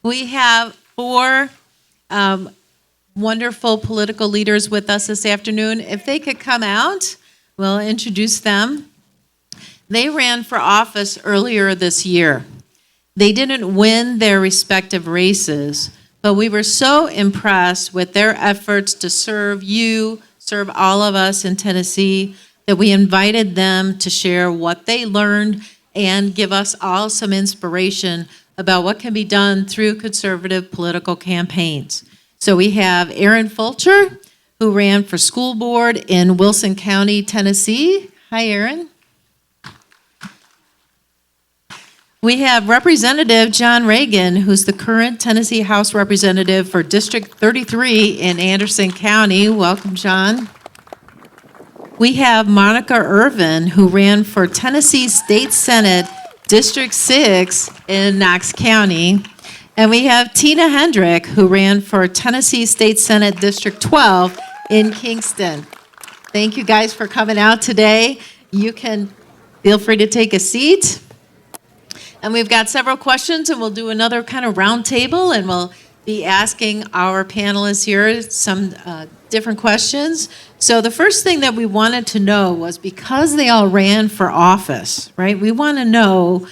We have four wonderful political leaders with us this afternoon. If they could come out, we'll introduce them. They ran for office earlier this year. They didn't win their respective races, but we were so impressed with their efforts to serve you, serve all of us in Tennessee, that we invited them to share what they learned and give us all some inspiration about what can be done through conservative political campaigns. So we have Aaron Fulcher, who ran for school board in Wilson County, Tennessee. Hi, Aaron. We have Representative John Ragan, who's the current Tennessee House Representative for District 33 in Anderson County. Welcome, John. We have Monica Irvine, who ran for Tennessee State Senate District 6 in Knox County. And we have Teena Hedrick, who ran for Tennessee State Senate District 12 in Kingston. Thank you guys for coming out today. You can feel free to take a seat. And we've got several questions, and we'll do another kind of roundtable, and we'll be asking our panelists here some different questions. So the first thing that we wanted to know was, because they all ran for office, right? We want to know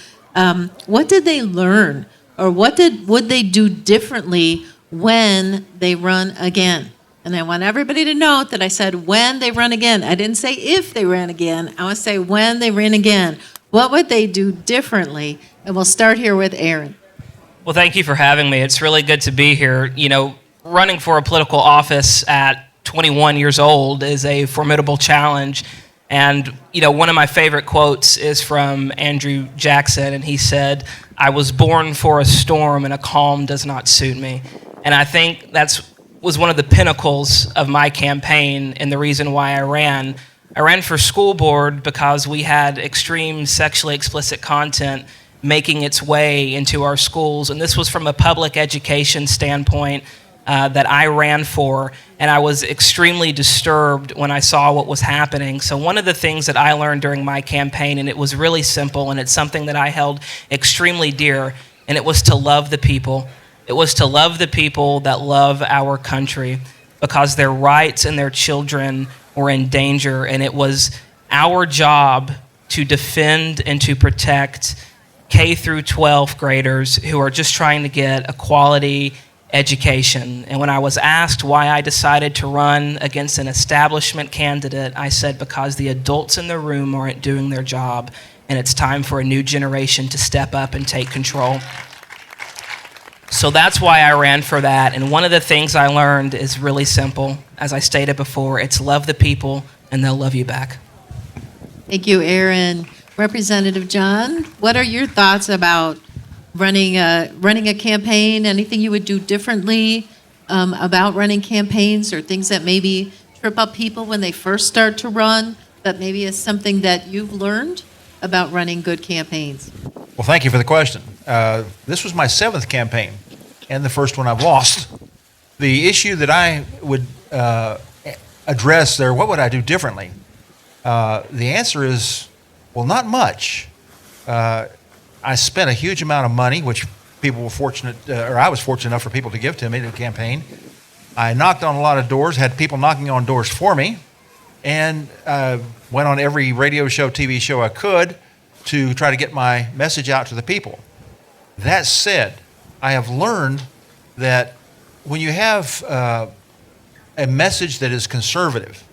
what did they learn, or would they do differently when they run again? And I want everybody to note that I said when they run again. I didn't say if they ran again. I want to say when they ran again. What would they do differently? And we'll start here with Aaron. Well, thank you for having me. It's really good to be here. You know, running for a political office at 21 years old is a formidable challenge. And, you know, one of my favorite quotes is from Andrew Jackson, and he said, "I was born for a storm, and a calm does not suit me." And I think that was one of the pinnacles of my campaign and the reason why I ran. I ran for school board because we had extreme sexually explicit content making its way into our schools. And this was from a public education standpoint that I ran for. And I was extremely disturbed when I saw what was happening. So one of the things that I learned during my campaign, and it was really simple, and it's something that I held extremely dear, and it was to love the people. It was to love the people that love our country, because their rights and their children were in danger, and it was our job to defend and to protect K through 12 graders who are just trying to get a quality education. And when I was asked why I decided to run against an establishment candidate, I said, because the adults in the room aren't doing their job, and it's time for a new generation to step up and take control. So that's why I ran for that. And one of the things I learned is really simple. As I stated before, it's love the people, and they'll love you back. Thank you, Aaron. Representative John, what are your thoughts about running a campaign? Anything you would do differently about running campaigns, or things that maybe trip up people when they first start to run, that maybe is something that you've learned about running good campaigns? Well, thank you for the question. This was my 7th campaign, and the first one I've lost. The issue that I would address there, what would I do differently? The answer is, well, not much. I spent a huge amount of money, which people were fortunate, or I was fortunate enough for people to give to me to the campaign. I knocked on a lot of doors, had people knocking on doors for me, and went on every radio show, TV show I could to try to get my message out to the people. That said, I have learned that when you have a message that is conservative,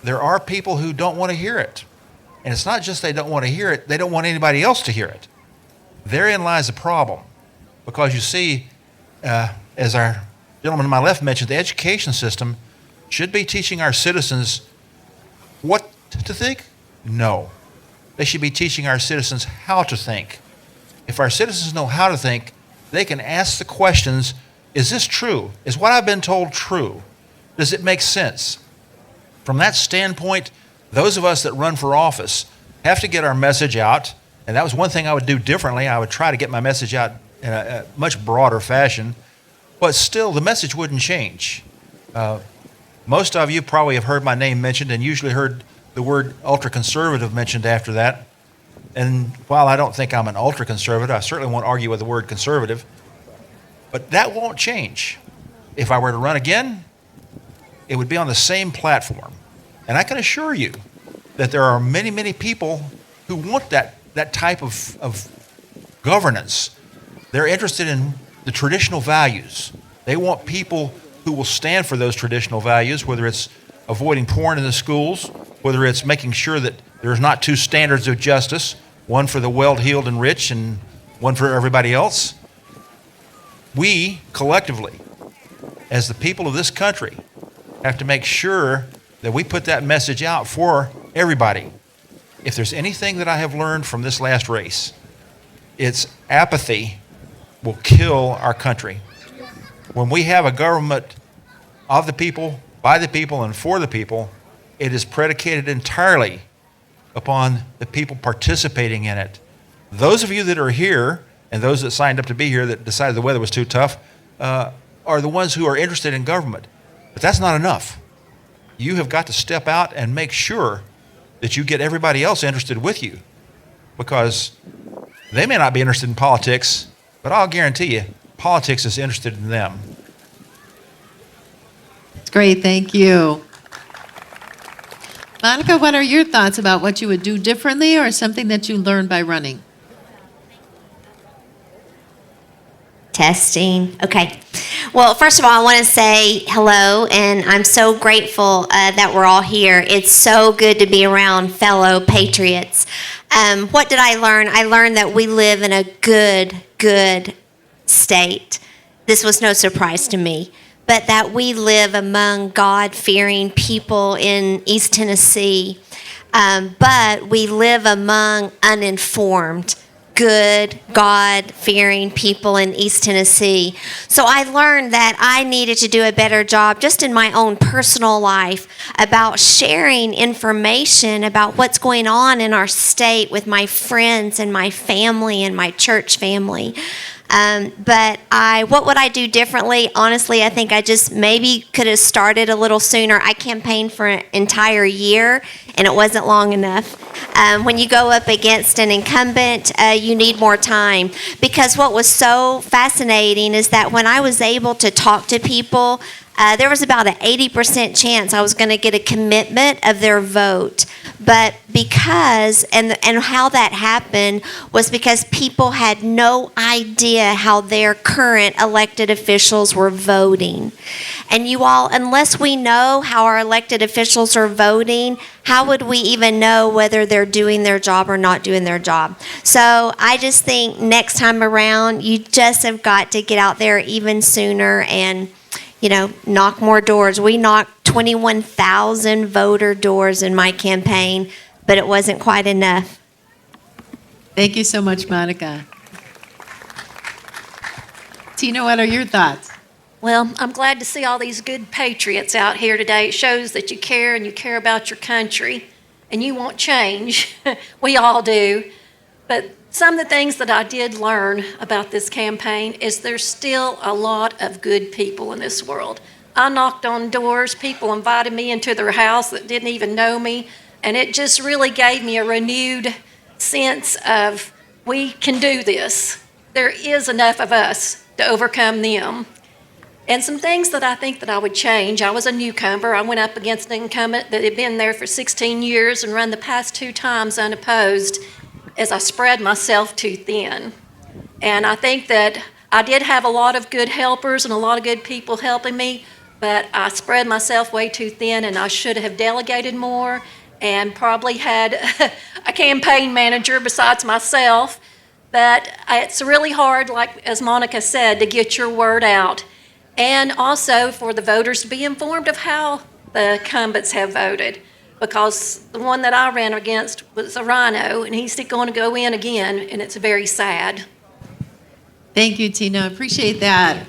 there are people who don't want to hear it. And it's not just they don't want to hear it, they don't want anybody else to hear it. Therein lies the problem. Because you see, as our gentleman to my left mentioned, the education system should be teaching our citizens what to think? No. They should be teaching our citizens how to think. If our citizens know how to think, they can ask the questions, is this true? Is what I've been told true? Does it make sense? From that standpoint, those of us that run for office have to get our message out, and that was one thing I would do differently. I would try to get my message out in a much broader fashion, but still the message wouldn't change. Most of you probably have heard my name mentioned and usually heard the word ultra-conservative mentioned after that. And while I don't think I'm an ultra-conservative, I certainly won't argue with the word conservative. But that won't change. If I were to run again, it would be on the same platform. And I can assure you that there are many, many people who want that type of governance. They're interested in the traditional values. They want people who will stand for those traditional values, whether it's avoiding porn in the schools, whether it's making sure that there's not two standards of justice, one for the well-heeled and rich and one for everybody else. We, collectively, as the people of this country, have to make sure that we put that message out for everybody. If there's anything that I have learned from this last race, it's apathy will kill our country. When we have a government of the people, by the people, and for the people, it is predicated entirely upon the people participating in it. Those of you that are here, and those that signed up to be here that decided the weather was too tough, are the ones who are interested in government. But that's not enough. You have got to step out and make sure that you get everybody else interested with you, because they may not be interested in politics, but I'll guarantee you, politics is interested in them. It's great, thank you. Monica, what are your thoughts about what you would do differently or something that you learned by running? Testing. Okay. Well, first of all, I want to say hello, and I'm so grateful that we're all here. It's so good to be around fellow patriots. What did I learn? I learned that we live in a good state. This was no surprise to me. But that we live among God-fearing people in East Tennessee. But we live among uninformed, good, God-fearing people in East Tennessee. So I learned that I needed to do a better job just in my own personal life about sharing information about what's going on in our state with my friends and my family and my church family. But what would I do differently? Honestly, I think I just maybe could have started a little sooner. I campaigned for an entire year, and it wasn't long enough. When you go up against an incumbent, you need more time. Because what was so fascinating is that when I was able to talk to people, there was about an 80% chance I was going to get a commitment of their vote. But because, and how that happened was because people had no idea how their current elected officials were voting. And you all, unless we know how our elected officials are voting, how would we even know whether they're doing their job or not doing their job? So I just think next time around, you just have got to get out there even sooner and knock more doors. We knocked 21,000 voter doors in my campaign, but it wasn't quite enough. Thank you so much, Monica. Teena, what are your thoughts? Well, I'm glad to see all these good patriots out here today. It shows that you care and you care about your country and you want change. We all do. But some of the things that I did learn about this campaign is there's still a lot of good people in this world. I knocked on doors, people invited me into their house that didn't even know me, and it just really gave me a renewed sense of we can do this. There is enough of us to overcome them. And some things that I think that I would change. I was a newcomer. I went up against an incumbent that had been there for 16 years and run the past 2 times unopposed, as I spread myself too thin. And I think that I did have a lot of good helpers and a lot of good people helping me, but I spread myself way too thin, and I should have delegated more and probably had a campaign manager besides myself. But it's really hard, like as Monica said, to get your word out. And also for the voters to be informed of how the incumbents have voted. Because the one that I ran against was a rhino, and he's going to go in again, and it's very sad. Thank you, Teena. Appreciate that.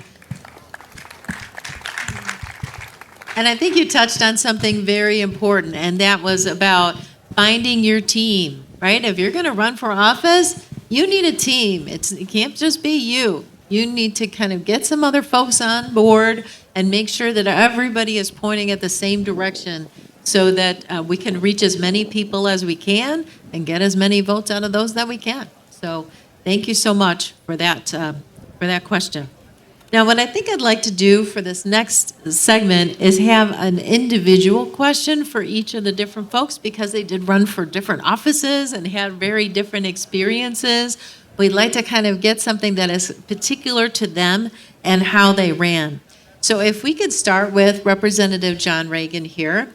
And I think you touched on something very important, and that was about finding your team, right? If you're going to run for office, you need a team. It can't just be you. You need to kind of get some other folks on board and make sure that everybody is pointing at the same direction, so that we can reach as many people as we can and get as many votes out of those that we can. So thank you so much for that question. Now, what I think I'd like to do for this next segment is have an individual question for each of the different folks because they did run for different offices and had very different experiences. We'd like to kind of get something that is particular to them and how they ran. So if we could start with Representative John Ragan here.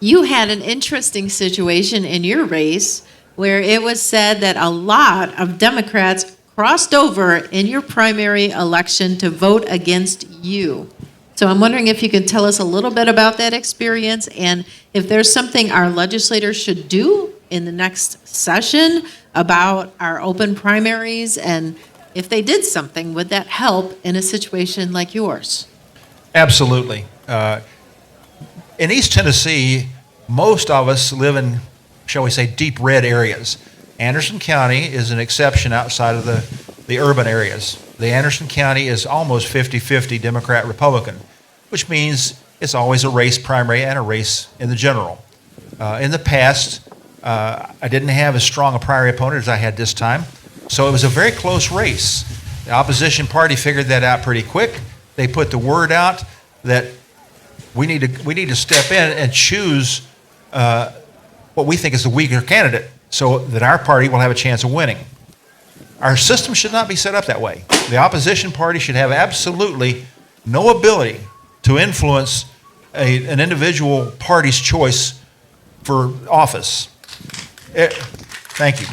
You had an interesting situation in your race where it was said that a lot of Democrats crossed over in your primary election to vote against you. So I'm wondering if you could tell us a little bit about that experience and if there's something our legislators should do in the next session about our open primaries, and if they did something, would that help in a situation like yours? Absolutely. In East Tennessee, most of us live in, shall we say, deep red areas. Anderson County is an exception outside of the urban areas. The Anderson County is almost 50-50 Democrat-Republican, which means it's always a race primary and a race in the general. In the past, I didn't have as strong a primary opponent as I had this time, so it was a very close race. The opposition party figured that out pretty quick. They put the word out that we need to step in and choose what we think is the weaker candidate so that our party will have a chance of winning. Our system should not be set up that way. The opposition party should have absolutely no ability to influence an individual party's choice for office. Thank you.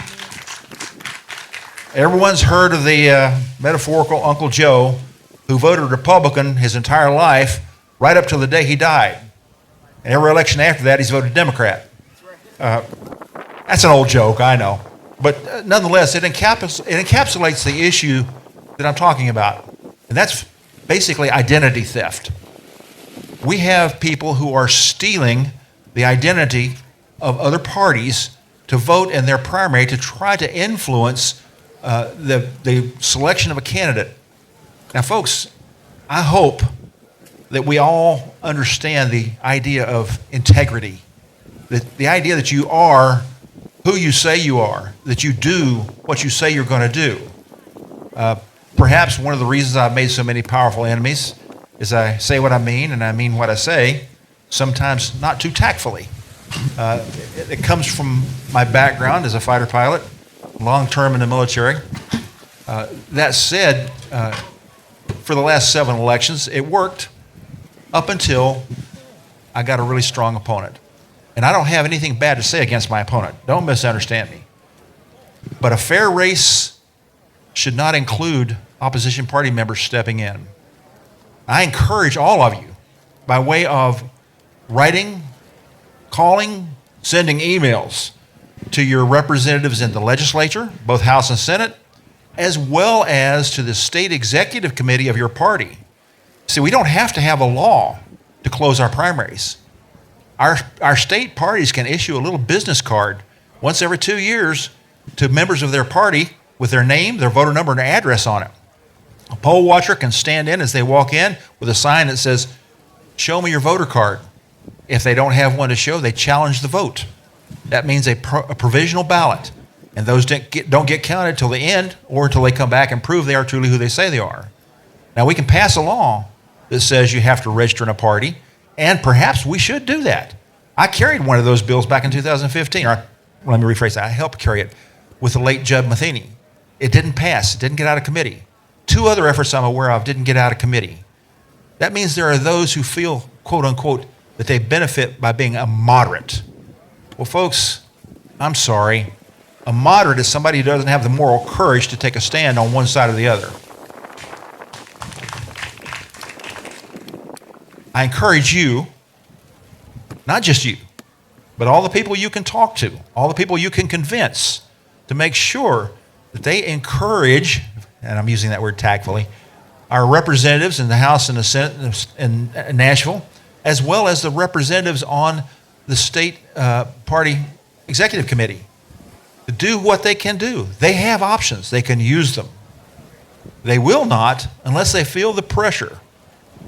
Everyone's heard of the metaphorical Uncle Joe who voted Republican his entire life right up till the day he died. And every election after that, he's voted Democrat. That's an old joke, I know. But nonetheless, it encapsulates the issue that I'm talking about. And that's basically identity theft. We have people who are stealing the identity of other parties to vote in their primary to try to influence the selection of a candidate. Now, folks, I hope that we all understand the idea of integrity, the idea that you are who you say you are, that you do what you say you're going to do. Perhaps one of the reasons I've made so many powerful enemies is I say what I mean and I mean what I say, sometimes not too tactfully. It comes from my background as a fighter pilot, long term in the military. That said, for the last 7 elections, it worked up until I got a really strong opponent. And I don't have anything bad to say against my opponent. Don't misunderstand me. But a fair race should not include opposition party members stepping in. I encourage all of you, by way of writing, calling, sending emails to your representatives in the legislature, both House and Senate, as well as to the state executive committee of your party. See, we don't have to have a law to close our primaries. Our state parties can issue a little business card once every 2 years to members of their party with their name, their voter number, and their address on it. A poll watcher can stand in as they walk in with a sign that says, "Show me your voter card." If they don't have one to show, they challenge the vote. That means a provisional ballot. And those don't get counted till the end or until they come back and prove they are truly who they say they are. Now, we can pass a law that says you have to register in a party, and perhaps we should do that. I carried one of those bills back in 2015, or let me rephrase that. I helped carry it with the late Judd Matheny. It didn't pass. It didn't get out of committee. 2 other efforts I'm aware of didn't get out of committee. That means there are those who feel, quote unquote, that they benefit by being a moderate. Well, folks, I'm sorry. A moderate is somebody who doesn't have the moral courage to take a stand on one side or the other. I encourage you, not just you, but all the people you can talk to, all the people you can convince, to make sure that they encourage, and I'm using that word tactfully, our representatives in the House and the Senate in Nashville, as well as the representatives on the state party executive committee, to do what they can do. They have options. They can use them. They will not unless they feel the pressure.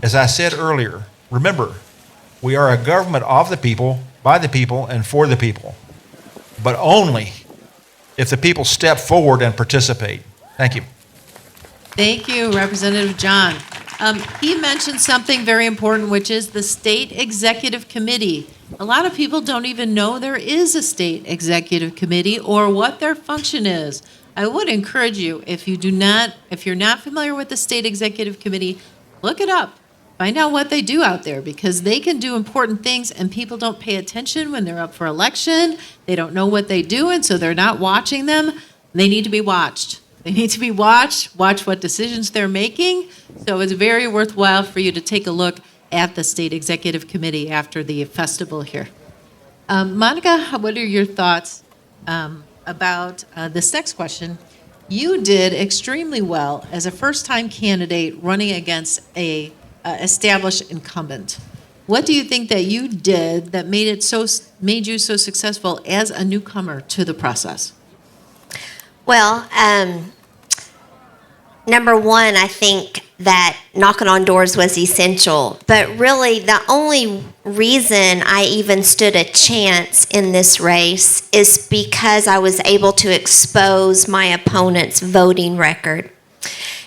As I said earlier, remember, we are a government of the people, by the people, and for the people, but only if the people step forward and participate. Thank you. Thank you, Representative John. He mentioned something very important, which is the State Executive Committee. A lot of people don't even know there is a State Executive Committee or what their function is. I would encourage you, if you're not familiar with the State Executive Committee, look it up. Find out what they do out there, because they can do important things and people don't pay attention when they're up for election. They don't know what they do, and so they're not watching them. They need to be watched. They need to be watched, watch what decisions they're making. So it's very worthwhile for you to take a look at the State Executive Committee after the festival here. Monica, what are your thoughts about this next question? You did extremely well as a first-time candidate running against a established incumbent. What do you think that you did that made you so successful as a newcomer to the process? Well, number one, I think that knocking on doors was essential. But really, the only reason I even stood a chance in this race is because I was able to expose my opponent's voting record.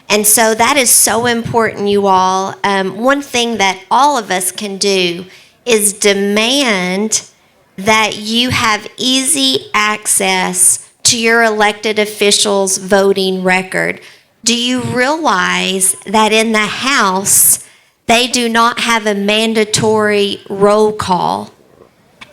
And so that is so important, you all. One thing that all of us can do is demand that you have easy access to your elected officials' voting record. Do you realize that in the House, they do not have a mandatory roll call?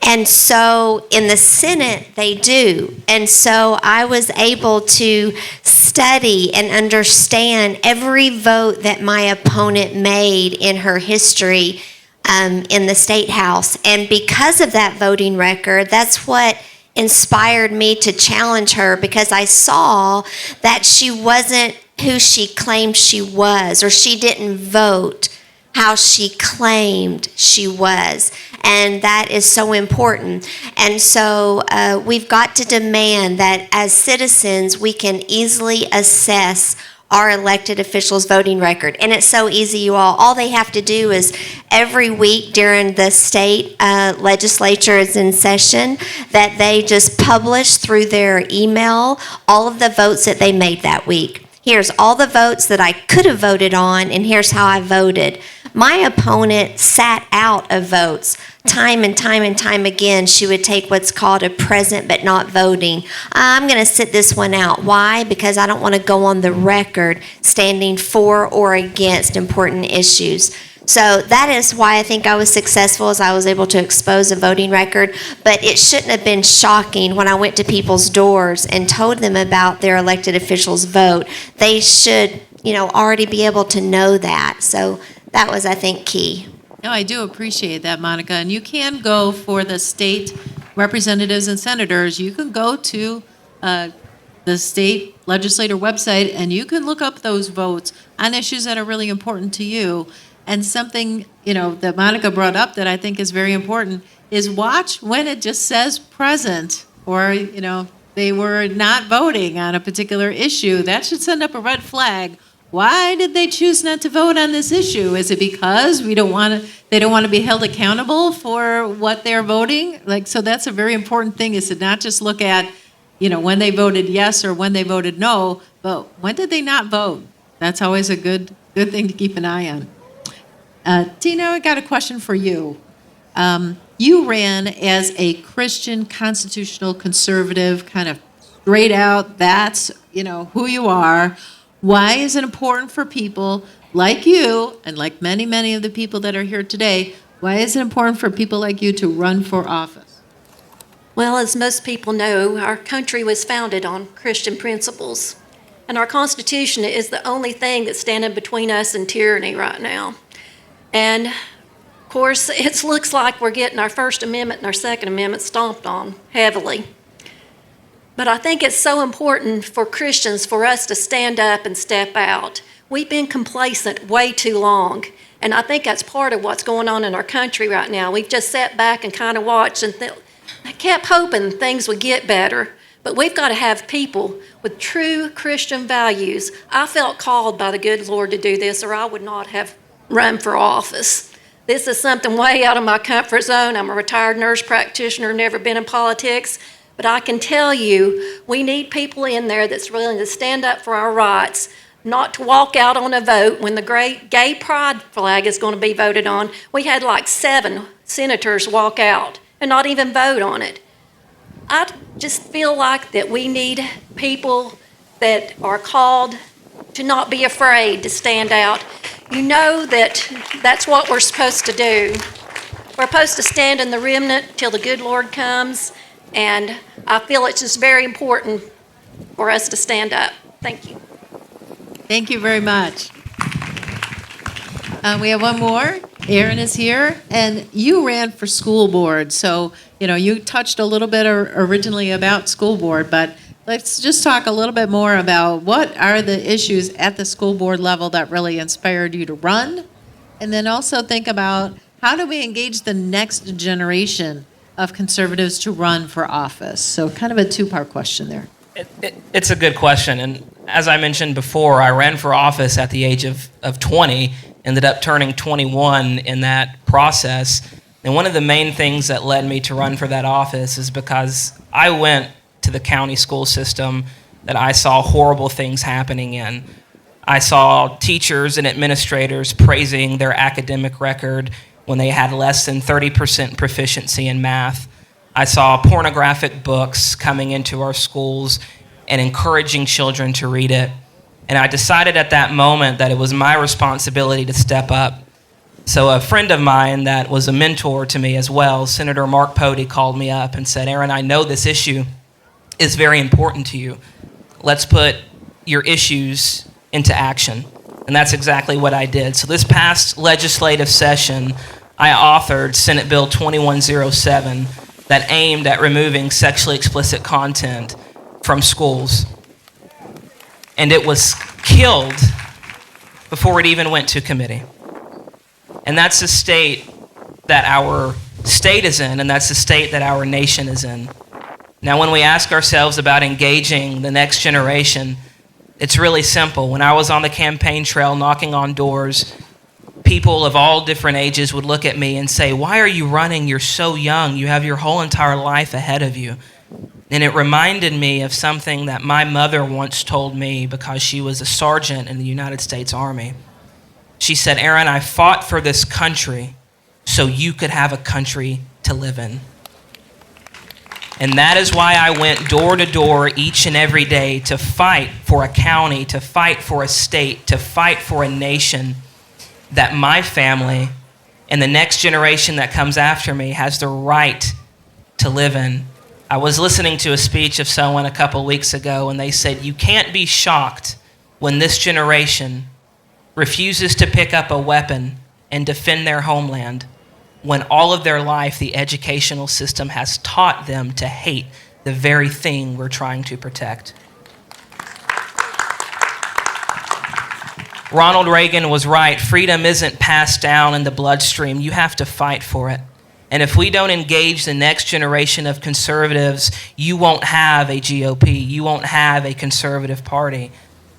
And so in the Senate, they do. And so I was able to study and understand every vote that my opponent made in her history in the State House. And because of that voting record, that's what inspired me to challenge her, because I saw that she wasn't who she claimed she was, or she didn't vote how she claimed she was. And that is so important. And so we've got to demand that as citizens, we can easily assess our elected officials' voting record. And it's so easy, you all. All they have to do is every week during the state legislature is in session, that they just publish through their email all of the votes that they made that week. Here's all the votes that I could have voted on, and here's how I voted. My opponent sat out of votes. Time and time and time again, she would take what's called a present but not voting. I'm going to sit this one out. Why? Because I don't want to go on the record standing for or against important issues. So that is why I think I was successful, as I was able to expose a voting record. But it shouldn't have been shocking when I went to people's doors and told them about their elected officials' vote. They should, already be able to know that. So that was, I think, key. No, I do appreciate that, Monica. And you can go for the state representatives and senators. You can go to the state legislator website and you can look up those votes on issues that are really important to you. And something, that Monica brought up that I think is very important is watch when it just says present, or, they were not voting on a particular issue. That should send up a red flag. Why did they choose not to vote on this issue? Is it because they don't want to be held accountable for what they're voting? So that's a very important thing, is to not just look at, when they voted yes or when they voted no, but when did they not vote? That's always a good thing to keep an eye on. Teena, I got a question for you. You ran as a Christian constitutional conservative, kind of straight out, that's, who you are. Why is it important for people like you, and like many, many of the people that are here today, why is it important for people like you to run for office? Well, as most people know, our country was founded on Christian principles. And our Constitution is the only thing that's standing between us and tyranny right now. And, of course, it looks like we're getting our First Amendment and our Second Amendment stomped on heavily. But I think it's so important for Christians for us to stand up and step out. We've been complacent way too long. And I think that's part of what's going on in our country right now. We've just sat back and kind of watched and kept hoping things would get better. But we've got to have people with true Christian values. I felt called by the good Lord to do this, or I would not have run for office. This is something way out of my comfort zone. I'm a retired nurse practitioner, never been in politics, but I can tell you we need people in there that's willing to stand up for our rights. not to walk out on a vote when the great gay pride flag is going to be voted on. We had like 7 senators walk out and not even vote on it. I just feel like that we need people that are called to not be afraid to stand out. You know that that's what we're supposed to do. We're supposed to stand in the remnant till the good Lord comes, and I feel it's just very important for us to stand up. Thank you. Thank you very much. We have one more. Aaron is here, and you ran for school board. So, you touched a little bit originally about school board, but let's just talk a little bit more about what are the issues at the school board level that really inspired you to run? And then also think about how do we engage the next generation of conservatives to run for office? So kind of a two-part question there. It's a good question. And as I mentioned before, I ran for office at the age of 20, ended up turning 21 in that process. And one of the main things that led me to run for that office is because I went to the county school system that I saw horrible things happening in. I saw teachers and administrators praising their academic record when they had less than 30% proficiency in math. I saw pornographic books coming into our schools and encouraging children to read it. And I decided at that moment that it was my responsibility to step up. So a friend of mine that was a mentor to me as well, Senator Mark Pody, called me up and said, "Aaron, I know this issue is very important to you. Let's put your issues into action." And that's exactly what I did. So this past legislative session, I authored Senate Bill 2107 that aimed at removing sexually explicit content from schools. And it was killed before it even went to committee. And that's the state that our state is in, and that's the state that our nation is in. Now, when we ask ourselves about engaging the next generation, it's really simple. When I was on the campaign trail knocking on doors, people of all different ages would look at me and say, "Why are you running? You're so young. You have your whole entire life ahead of you." And it reminded me of something that my mother once told me because she was a sergeant in the United States Army. She said, "Aaron, I fought for this country so you could have a country to live in." And that is why I went door to door each and every day to fight for a county, to fight for a state, to fight for a nation that my family and the next generation that comes after me has the right to live in. I was listening to a speech of someone a couple weeks ago, and they said, "You can't be shocked when this generation refuses to pick up a weapon and defend their homeland, when all of their life the educational system has taught them to hate the very thing we're trying to protect." Ronald Reagan was right. Freedom isn't passed down in the bloodstream. You have to fight for it. And if we don't engage the next generation of conservatives, you won't have a GOP. You won't have a conservative party.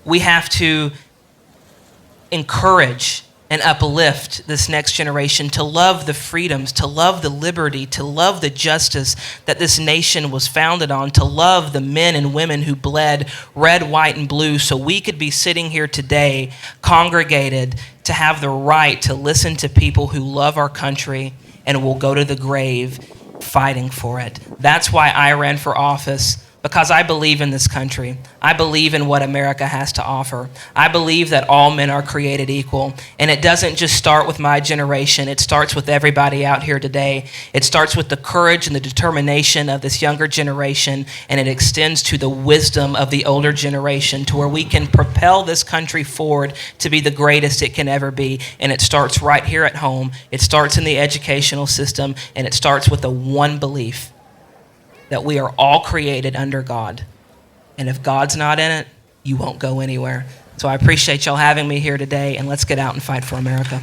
We have to encourage and uplift this next generation to love the freedoms, to love the liberty, to love the justice that this nation was founded on, to love the men and women who bled red, white, and blue so we could be sitting here today congregated to have the right to listen to people who love our country and will go to the grave fighting for it. That's why I ran for office, because I believe in this country. I believe in what America has to offer. I believe that all men are created equal. And it doesn't just start with my generation. It starts with everybody out here today. It starts with the courage and the determination of this younger generation, and it extends to the wisdom of the older generation to where we can propel this country forward to be the greatest it can ever be. And it starts right here at home. It starts in the educational system, and it starts with the one belief that we are all created under God. And if God's not in it, you won't go anywhere. So I appreciate y'all having me here today, and let's get out and fight for America.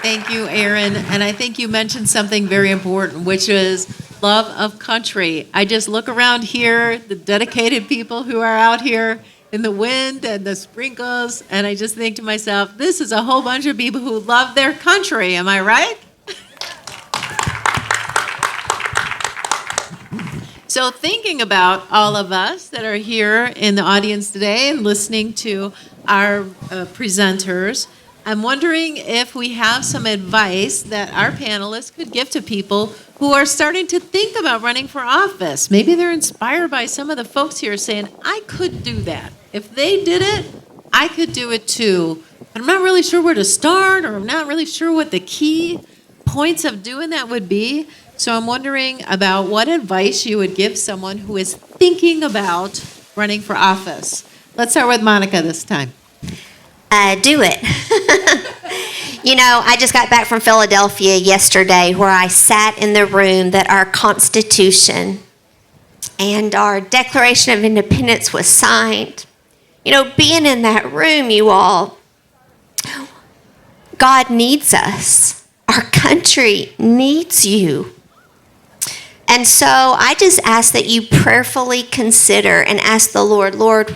Thank you, Aaron. And I think you mentioned something very important, which is love of country. I just look around here, the dedicated people who are out here in the wind and the sprinkles, and I just think to myself, this is a whole bunch of people who love their country. Am I right? So thinking about all of us that are here in the audience today and listening to our presenters, I'm wondering if we have some advice that our panelists could give to people who are starting to think about running for office. Maybe they're inspired by some of the folks here saying, I could do that. If they did it, I could do it too. But I'm not really sure where to start, or I'm not really sure what the key points of doing that would be. So I'm wondering about what advice you would give someone who is thinking about running for office. Let's start with Monica this time. Do it. I just got back from Philadelphia yesterday, where I sat in the room that our Constitution and our Declaration of Independence was signed. Being in that room, you all, God needs us. Our country needs you. And so I just ask that you prayerfully consider and ask the Lord,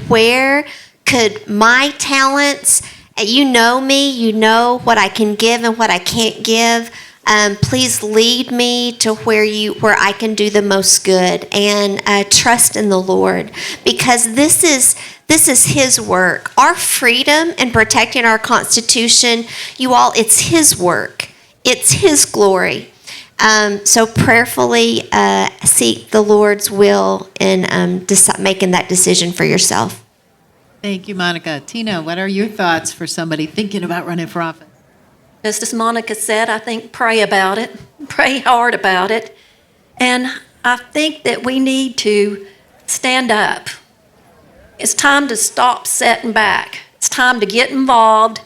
where could my talents, you know me, you know what I can give and what I can't give. Please lead me to where I can do the most good, and trust in the Lord, because this is His work. Our freedom and protecting our Constitution, you all, it's His work. It's His glory. So prayerfully seek the Lord's will in making that decision for yourself. Thank you, Monica. Teena, what are your thoughts for somebody thinking about running for office? Just as Monica said, I think pray about it, pray hard about it. And I think that we need to stand up. It's time to stop setting back. It's time to get involved.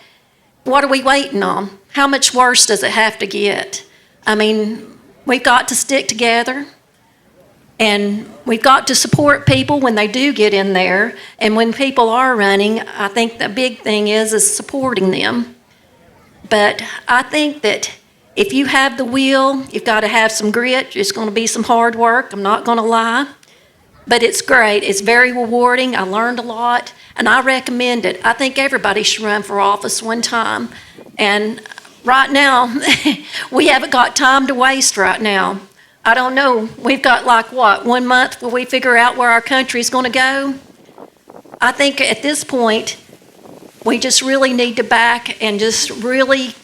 What are we waiting on? How much worse does it have to get? I mean, we've got to stick together, and we've got to support people when they do get in there. And when people are running, I think the big thing is supporting them. But I think that if you have the will, you've got to have some grit. It's going to be some hard work. I'm not going to lie. But it's great. It's very rewarding. I learned a lot, and I recommend it. I think everybody should run for office one time. And right now, we haven't got time to waste right now. I don't know. We've got 1 month where we figure out where our country's going to go? I think at this point, we just really need to back and just really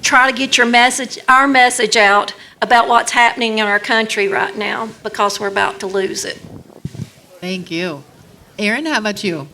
try to get our message out about what's happening in our country right now, because we're about to lose it. Thank you. Aaron, how about you?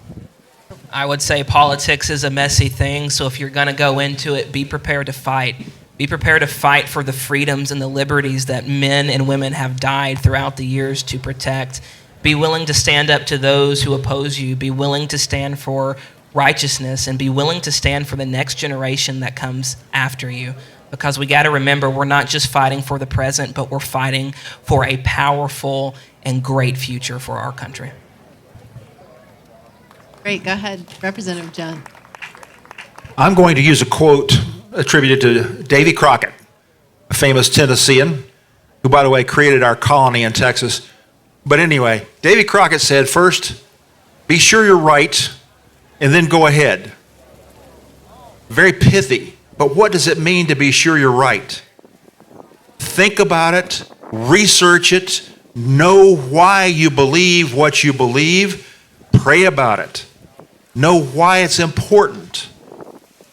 I would say politics is a messy thing, so if you're going to go into it, be prepared to fight. Be prepared to fight for the freedoms and the liberties that men and women have died throughout the years to protect. Be willing to stand up to those who oppose you. Be willing to stand for righteousness, and be willing to stand for the next generation that comes after you. Because we got to remember, we're not just fighting for the present, but we're fighting for a powerful and great future for our country. Great, go ahead, Representative John. I'm going to use a quote attributed to Davy Crockett, a famous Tennessean, who, by the way, created our colony in Texas. But anyway, Davy Crockett said, first, be sure you're right, and then go ahead. Very pithy, but what does it mean to be sure you're right? Think about it, research it, know why you believe what you believe, pray about it. Know why it's important.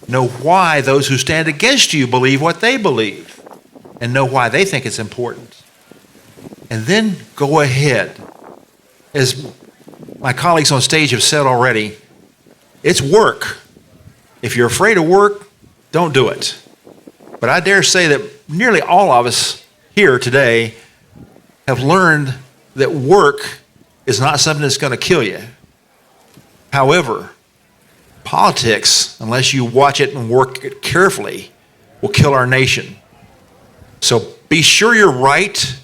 Know why those who stand against you believe what they believe, and know why they think it's important. And then go ahead. As my colleagues on stage have said already, it's work. If you're afraid of work, don't do it. But I dare say that nearly all of us here today have learned that work is not something that's going to kill you. However, politics, unless you watch it and work it carefully, will kill our nation. So be sure you're right,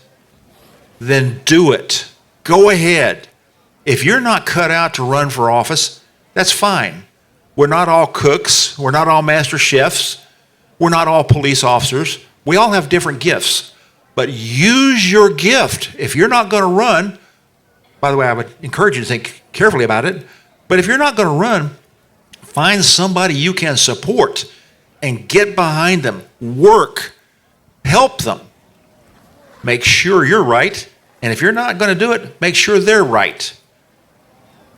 then do it. Go ahead. If you're not cut out to run for office, that's fine. We're not all cooks. We're not all master chefs. We're not all police officers. We all have different gifts. But use your gift. If you're not going to run, by the way, I would encourage you to think carefully about it. But if you're not going to run, find somebody you can support and get behind them. Work. Help them. Make sure you're right, And if you're not going to do it, make sure they're right.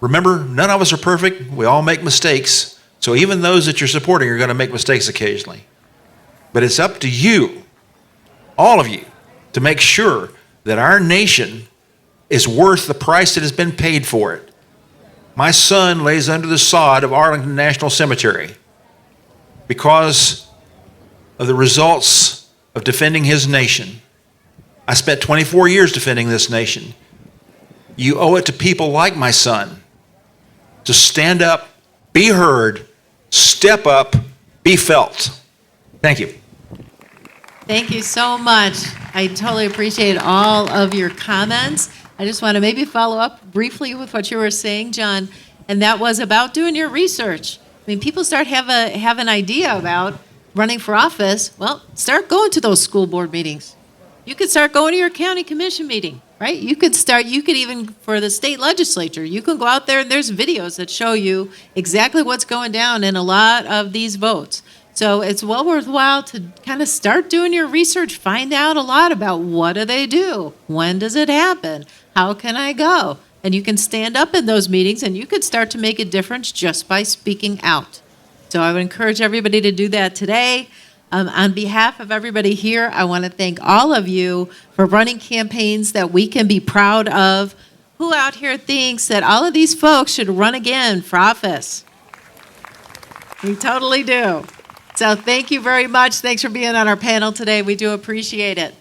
Remember, none of us are perfect. We all make mistakes. So even those that you're supporting are going to make mistakes occasionally. But it's up to you, all of you, to make sure that our nation is worth the price that has been paid for it. My son lays under the sod of Arlington National Cemetery because of the results of defending his nation. I spent 24 years defending this nation. You owe it to people like my son to stand up, be heard, step up, be felt. Thank you. Thank you so much. I totally appreciate all of your comments. I just want to maybe follow up briefly with what you were saying, John, and that was about doing your research. I mean, people start have an idea about running for office. Well, start going to those school board meetings. You could start going to your county commission meeting, right? You could even, for the state legislature, you can go out there and there's videos that show you exactly what's going down in a lot of these votes. So it's well worthwhile to kind of start doing your research, find out a lot about what do they do? When does it happen? How can I go? And you can stand up in those meetings and you could start to make a difference just by speaking out. So I would encourage everybody to do that today. On behalf of everybody here, I want to thank all of you for running campaigns that we can be proud of. Who out here thinks that all of these folks should run again for office? We totally do. So thank you very much. Thanks for being on our panel today. We do appreciate it.